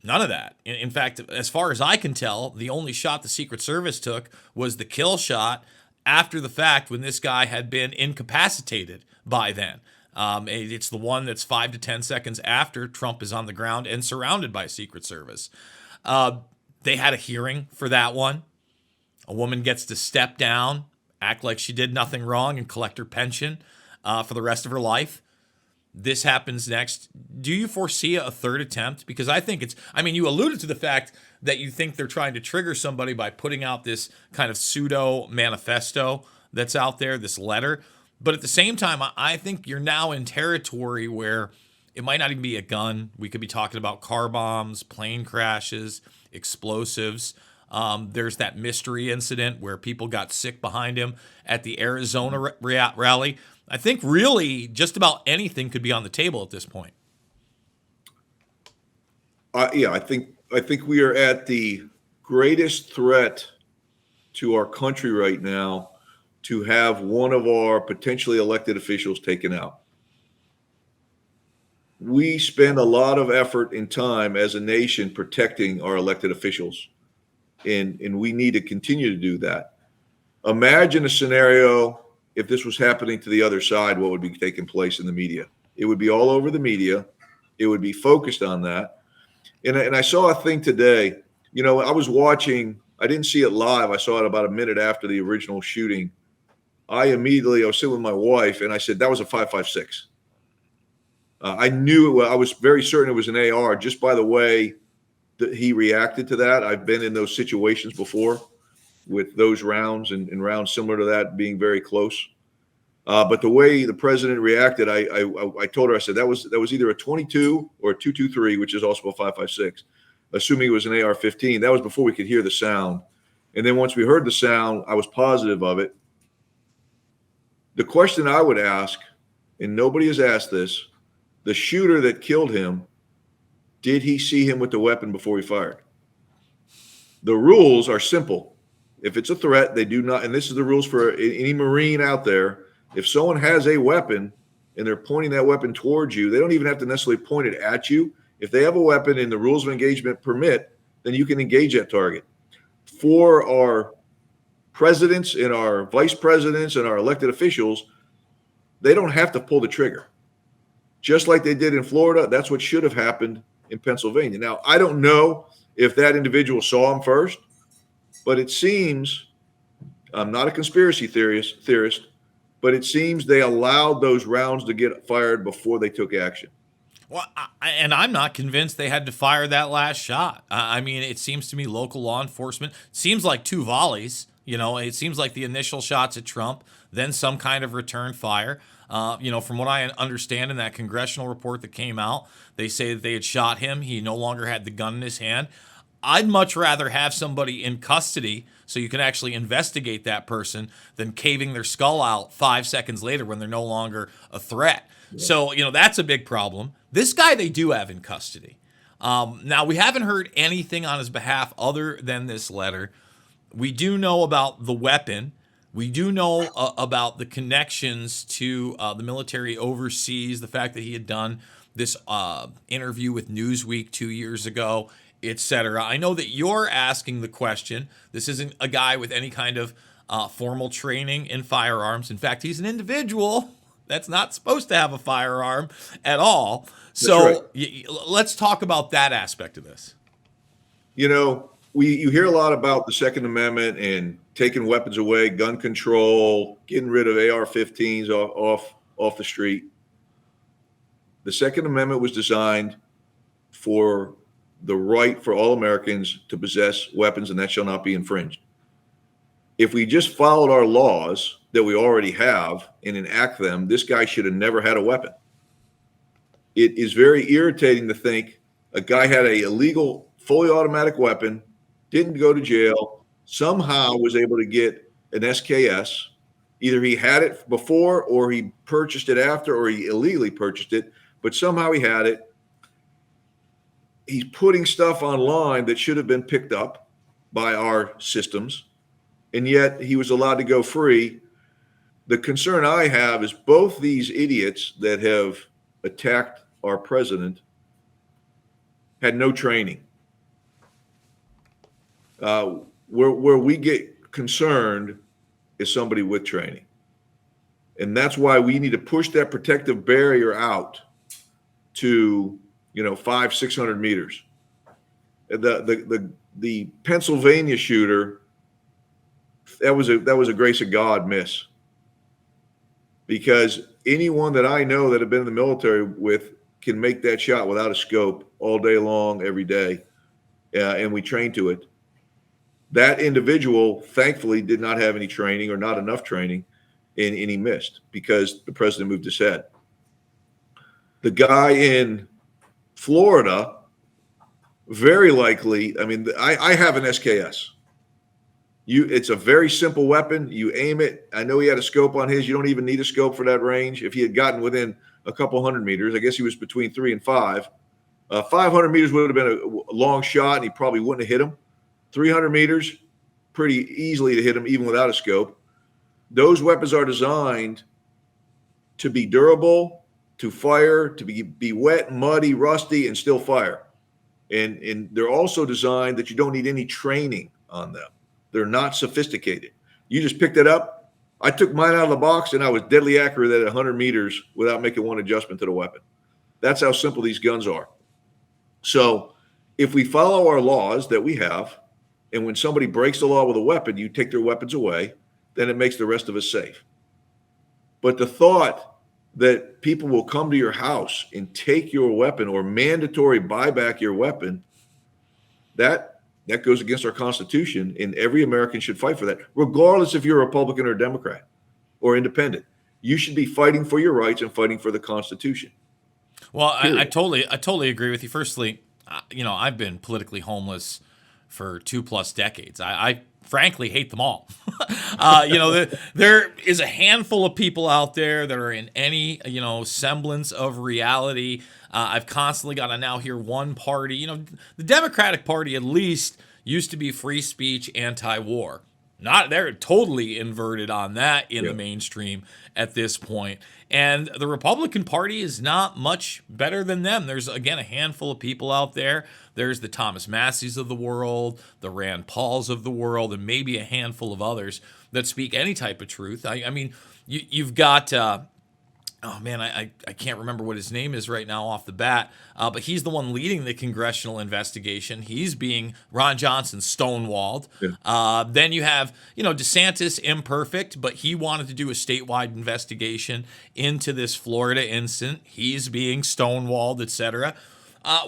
none of that. In fact, as far as I can tell, the only shot the Secret Service took was the kill shot after the fact when this guy had been incapacitated by then. It's the one that's 5 to 10 seconds after Trump is on the ground and surrounded by Secret Service. They had a hearing for that one. A woman gets to step down, act like she did nothing wrong, and collect her pension for the rest of her life. This happens next. Do you foresee a third attempt? Because I think you alluded to the fact that you think they're trying to trigger somebody by putting out this kind of pseudo manifesto that's out there, this letter. But at the same time, I think you're now in territory where it might not even be a gun. We could be talking about car bombs, plane crashes, explosives. There's that mystery incident where people got sick behind him at the Arizona rally. I think really just about anything could be on the table at this point. I think we are at the greatest threat to our country right now to have one of our potentially elected officials taken out. We spend a lot of effort and time as a nation protecting our elected officials, and we need to continue to do that. Imagine a scenario if this was happening to the other side, what would be taking place in the media? It would be all over the media. It would be focused on that. And I saw a thing today. I was watching, I didn't see it live. I saw it about a minute after the original shooting. I was sitting with my wife, and I said, that was a 5.56. I knew I was very certain it was an AR just by the way that he reacted to that. I've been in those situations before with those rounds and rounds similar to that being very close. But the way the president reacted, I told her, I said, that was either a 22 or a 223, which is also a 5.56, assuming it was an AR-15. That was before we could hear the sound. And then once we heard the sound, I was positive of it. The question I would ask, and nobody has asked this, the shooter that killed him, did he see him with the weapon before he fired? The rules are simple. If it's a threat, they do not, and this is the rules for any Marine out there. If someone has a weapon and they're pointing that weapon towards you, they don't even have to necessarily point it at you. If they have a weapon and the rules of engagement permit, then you can engage that target. For our presidents and our vice presidents and our elected officials, they don't have to pull the trigger. Just like they did in Florida, that's what should have happened in Pennsylvania. Now, I don't know if that individual saw him first, but it seems, I'm not a conspiracy theorist, but it seems they allowed those rounds to get fired before they took action. Well, and I'm not convinced they had to fire that last shot. I mean, it seems to me local law enforcement, seems like 2 volleys. It seems like the initial shots at Trump, then some kind of return fire. From what I understand in that congressional report that came out, they say that they had shot him. He no longer had the gun in his hand. I'd much rather have somebody in custody so you can actually investigate that person than caving their skull out 5 seconds later when they're no longer a threat. Yeah. So, that's a big problem. This guy they do have in custody. Now, we haven't heard anything on his behalf other than this letter. We do know about the weapon. We do know about the connections to the military overseas, the fact that he had done this interview with Newsweek 2 years ago, etc. I know that you're asking the question. This isn't a guy with any kind of formal training in firearms. In fact, he's an individual that's not supposed to have a firearm at all. So let's talk about that aspect of this. You hear a lot about the Second Amendment and taking weapons away, gun control, getting rid of AR-15s off the street. The Second Amendment was designed for the right for all Americans to possess weapons, and that shall not be infringed. If we just followed our laws that we already have and enact them, this guy should have never had a weapon. It is very irritating to think a guy had a illegal, fully automatic weapon, didn't go to jail, somehow was able to get an SKS, Either he had it before, or he purchased it after, or he illegally purchased it, but somehow he had it. He's putting stuff online that should have been picked up by our systems, and yet he was allowed to go free. The concern I have is both these idiots that have attacked our president had no training. Where we get concerned is somebody with training. And that's why we need to push that protective barrier out to, 500-600 meters. The Pennsylvania shooter, that was a grace of God miss. Because anyone that I know that have been in the military with can make that shot without a scope all day long, every day. And we train to it. That individual, thankfully, did not have any training or not enough training, and he missed because the president moved his head. The guy in Florida, very likely, I have an SKS. It's a very simple weapon. You aim it. I know he had a scope on his. You don't even need a scope for that range. If he had gotten within a couple hundred meters, I guess he was between 3 and 5. 500 meters would have been a long shot, and he probably wouldn't have hit him. 300 meters, pretty easily to hit him even without a scope. Those weapons are designed to be durable, to fire, to be wet, muddy, rusty, and still fire. And they're also designed that you don't need any training on them. They're not sophisticated. You just picked it up. I took mine out of the box, and I was deadly accurate at 100 meters without making one adjustment to the weapon. That's how simple these guns are. So if we follow our laws that we have, and when somebody breaks the law with a weapon, you take their weapons away, then it makes the rest of us safe. But the thought that people will come to your house and take your weapon or mandatory buy back your weapon, that goes against our Constitution, and every American should fight for that, regardless if you're a Republican or Democrat or independent. You should be fighting for your rights and fighting for the Constitution. Well, I totally agree with you. Firstly, I've been politically homeless for 2+ decades. I frankly hate them all. There is a handful of people out there that are in any, semblance of reality. I've constantly got to now hear one party. The Democratic Party at least used to be free speech, anti-war. They're totally inverted on that in the mainstream at this point. And the Republican Party is not much better than them. There's, again, a handful of people out there. There's the Thomas Masseys of the world, the Rand Pauls of the world, and maybe a handful of others that speak any type of truth. You've got... I can't remember what his name is right now off the bat, but he's the one leading the congressional investigation. He's being, Ron Johnson, stonewalled. Yeah. Then you have, DeSantis, imperfect, but he wanted to do a statewide investigation into this Florida incident. He's being stonewalled, etc.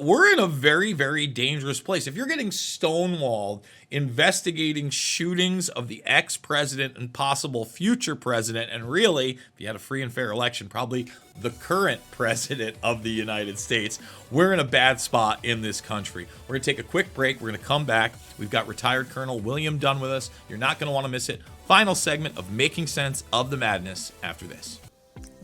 We're in a very, very dangerous place. If you're getting stonewalled investigating shootings of the ex-president and possible future president, and really, if you had a free and fair election, probably the current president of the United States, we're in a bad spot in this country. We're going to take a quick break. We're going to come back. We've got retired Colonel William Dunn with us. You're not going to want to miss it. Final segment of Making Sense of the Madness after this.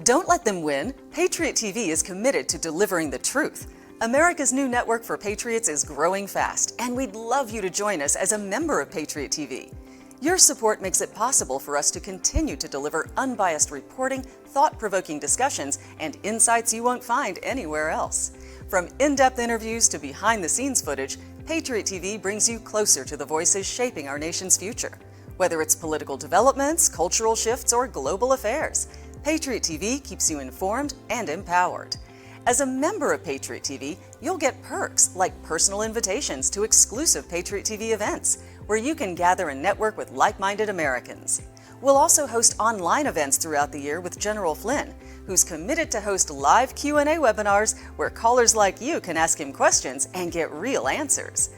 Don't let them win. Patriot TV is committed to delivering the truth. America's new network for Patriots is growing fast, and we'd love you to join us as a member of Patriot TV. Your support makes it possible for us to continue to deliver unbiased reporting, thought-provoking discussions, and insights you won't find anywhere else. From in-depth interviews to behind-the-scenes footage, Patriot TV brings you closer to the voices shaping our nation's future. Whether it's political developments, cultural shifts, or global affairs, Patriot TV keeps you informed and empowered. As a member of Patriot TV, you'll get perks like personal invitations to exclusive Patriot TV events, where you can gather and network with like-minded Americans. We'll also host online events throughout the year with General Flynn, who's committed to host live Q&A webinars where callers like you can ask him questions and get real answers.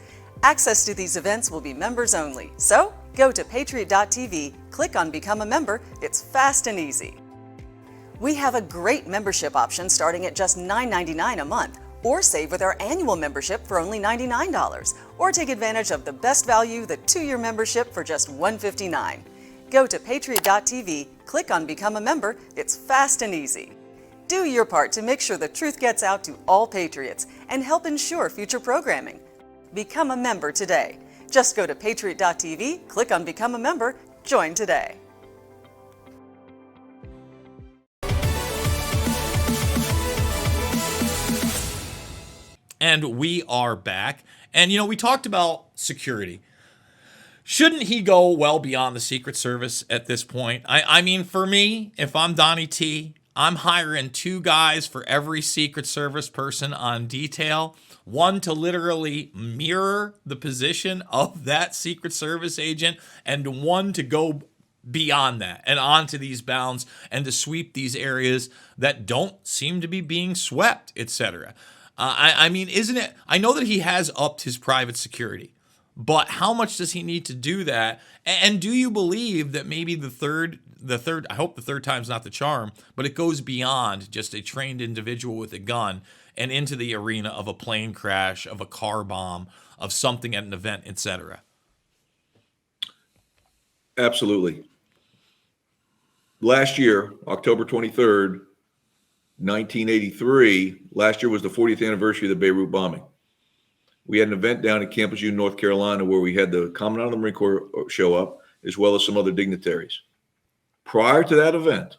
Access to these events will be members only, so go to patriot.tv, click on Become a Member. It's fast and easy. We have a great membership option starting at just $9.99 a month, or save with our annual membership for only $99, or take advantage of the best value, the 2-year membership for just $159. Go to patriot.tv, click on Become a Member. It's fast and easy. Do your part to make sure the truth gets out to all patriots and help ensure future programming. Become a member today. Just go to patriot.tv, click on Become a Member, join today. And we are back. And, we talked about security. Shouldn't he go well beyond the Secret Service at this point? I mean, for me, if I'm Donnie T, I'm hiring 2 guys for every Secret Service person on detail. One to literally mirror the position of that Secret Service agent, and one to go beyond that and onto these bounds and to sweep these areas that don't seem to be being swept, etc. I mean, isn't it? I know that he has upped his private security, but how much does he need to do that? And do you believe that maybe the third, I hope the third time's not the charm, but it goes beyond just a trained individual with a gun and into the arena of a plane crash, of a car bomb, of something at an event, etc.? Absolutely. Last year, October 23rd, 1983, last year was the 40th anniversary of the Beirut bombing. We had an event down at Campus Union, North Carolina, where we had the Commandant of the Marine Corps show up, as well as some other dignitaries. Prior to that event,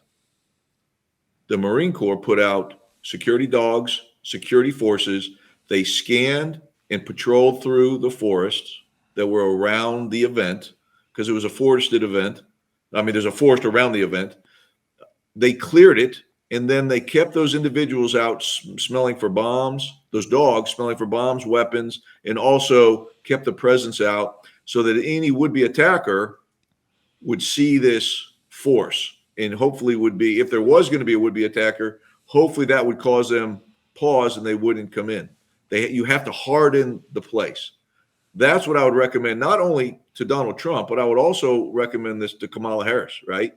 the Marine Corps put out security dogs, security forces. They scanned and patrolled through the forests that were around the event, because it was a forested event. I mean, there's a forest around the event. They cleared it, and then they kept those individuals out smelling for bombs, those dogs smelling for bombs, weapons, and also kept the presence out so that any would-be attacker would see this force and hopefully would be, if there was going to be a would-be attacker, hopefully that would cause them pause and they wouldn't come in. You have to harden the place. That's what I would recommend, not only to Donald Trump, but I would also recommend this to Kamala Harris, right?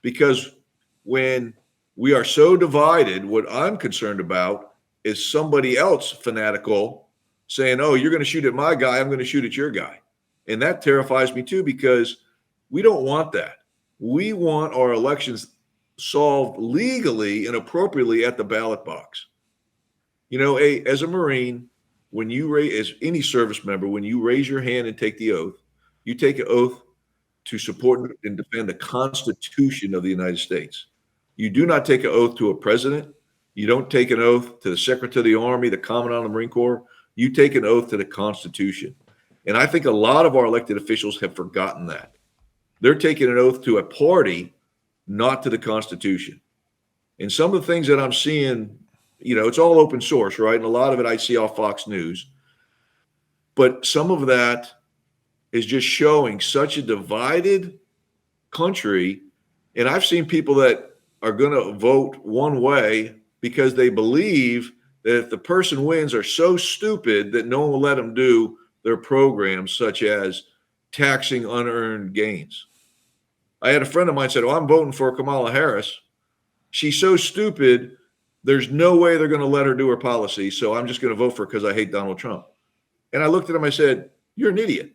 Because when we are so divided, what I'm concerned about is somebody else fanatical saying, oh, you're going to shoot at my guy, I'm going to shoot at your guy. And that terrifies me too, because we don't want that. We want our elections solved legally and appropriately at the ballot box. As a Marine, when you as any service member, when you raise your hand and take the oath, you take an oath to support and defend the Constitution of the United States. You do not take an oath to a president. You don't take an oath to the Secretary of the Army, the Commandant of the Marine Corps. You take an oath to the Constitution. And I think a lot of our elected officials have forgotten that. They're taking an oath to a party, not to the Constitution. And some of the things that I'm seeing, it's all open source, right? And a lot of it I see off Fox News. But some of that is just showing such a divided country. And I've seen people that are going to vote one way because they believe that if the person wins, are so stupid that no one will let them do their programs, such as taxing unearned gains. I had a friend of mine said, oh, I'm voting for Kamala Harris. She's so stupid, there's no way they're going to let her do her policy, so I'm just going to vote for her because I hate Donald Trump. And I looked at him, I said, you're an idiot.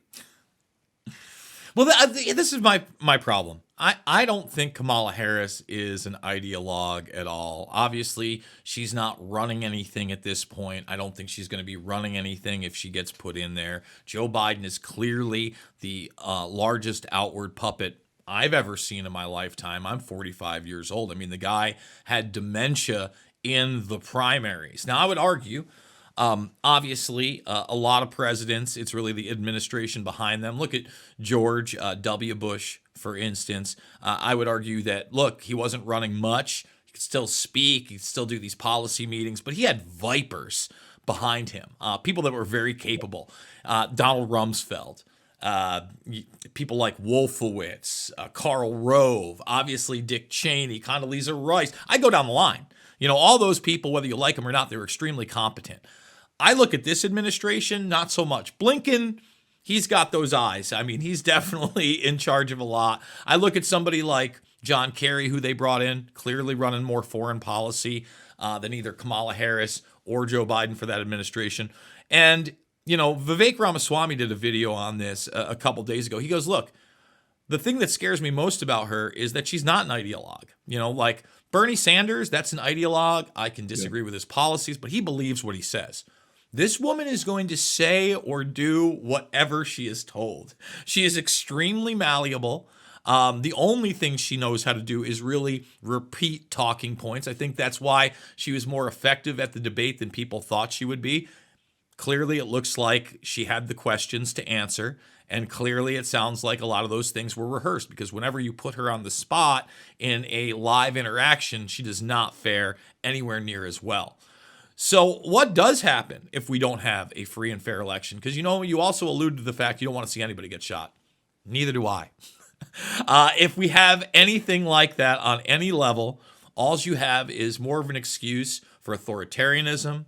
Well, this is my problem. I don't think Kamala Harris is an ideologue at all. Obviously, she's not running anything at this point. I don't think she's going to be running anything if she gets put in there. Joe Biden is clearly the largest outward puppet I've ever seen in my lifetime. I'm 45 years old. I mean, the guy had dementia in the primaries. Now, I would argue, obviously, a lot of presidents, it's really the administration behind them. Look at George W. Bush, for instance. I would argue that, look, he wasn't running much. He could still speak. He could still do these policy meetings, but he had vipers behind him, people that were very capable. Donald Rumsfeld, people like Wolfowitz, Karl Rove, obviously Dick Cheney, Condoleezza Rice. I go down the line. All those people, whether you like them or not, they were extremely competent. I look at this administration, not so much. Blinken, he's got those eyes. I mean, he's definitely in charge of a lot. I look at somebody like John Kerry, who they brought in, clearly running more foreign policy than either Kamala Harris or Joe Biden for that administration. And, Vivek Ramaswamy did a video on this a couple days ago. He goes, look, the thing that scares me most about her is that she's not an ideologue. You know, like Bernie Sanders, that's an ideologue. I can disagree with his policies, but he believes what he says. This woman is going to say or do whatever she is told. She is extremely malleable. The only thing she knows how to do is really repeat talking points. I think that's why she was more effective at the debate than people thought she would be. Clearly, it looks like she had the questions to answer. And clearly, it sounds like a lot of those things were rehearsed, because whenever you put her on the spot in a live interaction, she does not fare anywhere near as well. So what does happen if we don't have a free and fair election? Because, you know, you also alluded to the fact you don't want to see anybody get shot. Neither do I. If we have anything like that on any level, all you have is more of an excuse for authoritarianism,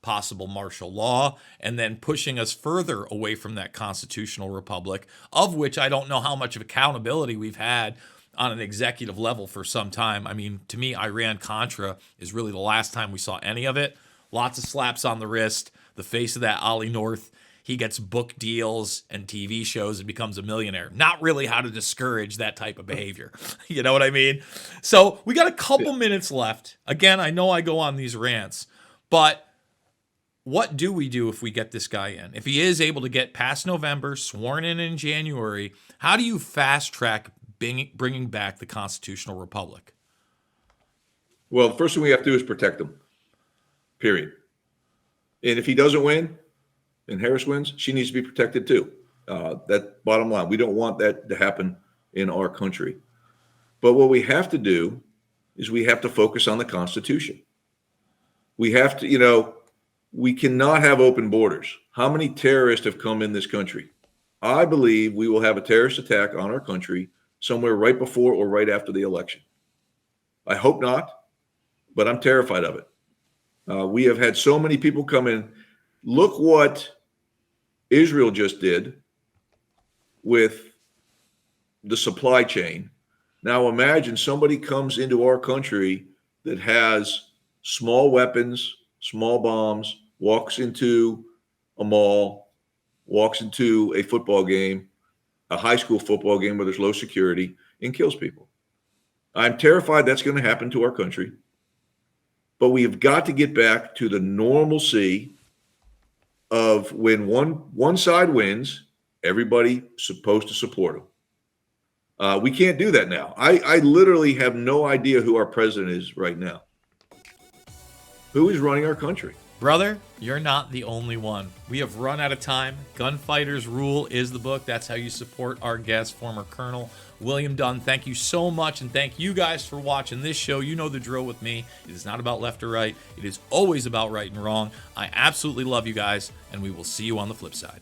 possible martial law, and then pushing us further away from that constitutional republic, of which I don't know how much of accountability we've had on an executive level for some time. I mean, to me, Iran-Contra is really the last time we saw any of it. Lots of slaps on the wrist, the face of that Ollie North. He gets book deals and TV shows and becomes a millionaire. Not really how to discourage that type of behavior. You know what I mean? So we got a couple minutes left. Again, I know I go on these rants, but what do we do if we get this guy in? If he is able to get past November, sworn in January, how do you fast track bringing back the constitutional republic? Well, the first thing we have to do is protect him. Period. And if he doesn't win and Harris wins, she needs to be protected too. That bottom line. We don't want that to happen in our country. But what we have to do is we have to focus on the Constitution. We have to, you know, we cannot have open borders. How many terrorists have come in this country? I believe we will have a terrorist attack on our country somewhere right before or right after the election. I hope not, but I'm terrified of it. We have had so many people come in. Look what Israel just did with the supply chain. Now imagine somebody comes into our country that has small weapons, small bombs, walks into a mall, walks into a football game, a high school football game where there's low security, and kills people. I'm terrified that's going to happen to our country. But we have got to get back to the normalcy of when one side wins, everybody's supposed to support them. We can't do that now. I literally have no idea who our president is right now. Who is running our country? Brother, you're not the only one. We have run out of time. Gunfighters Rule is the book. That's how you support our guest, former Colonel William Dunn. Thank you so much, and thank you guys for watching this show. You know the drill with me. It is not about left or right. It is always about right and wrong. I absolutely love you guys, and we will see you on the flip side.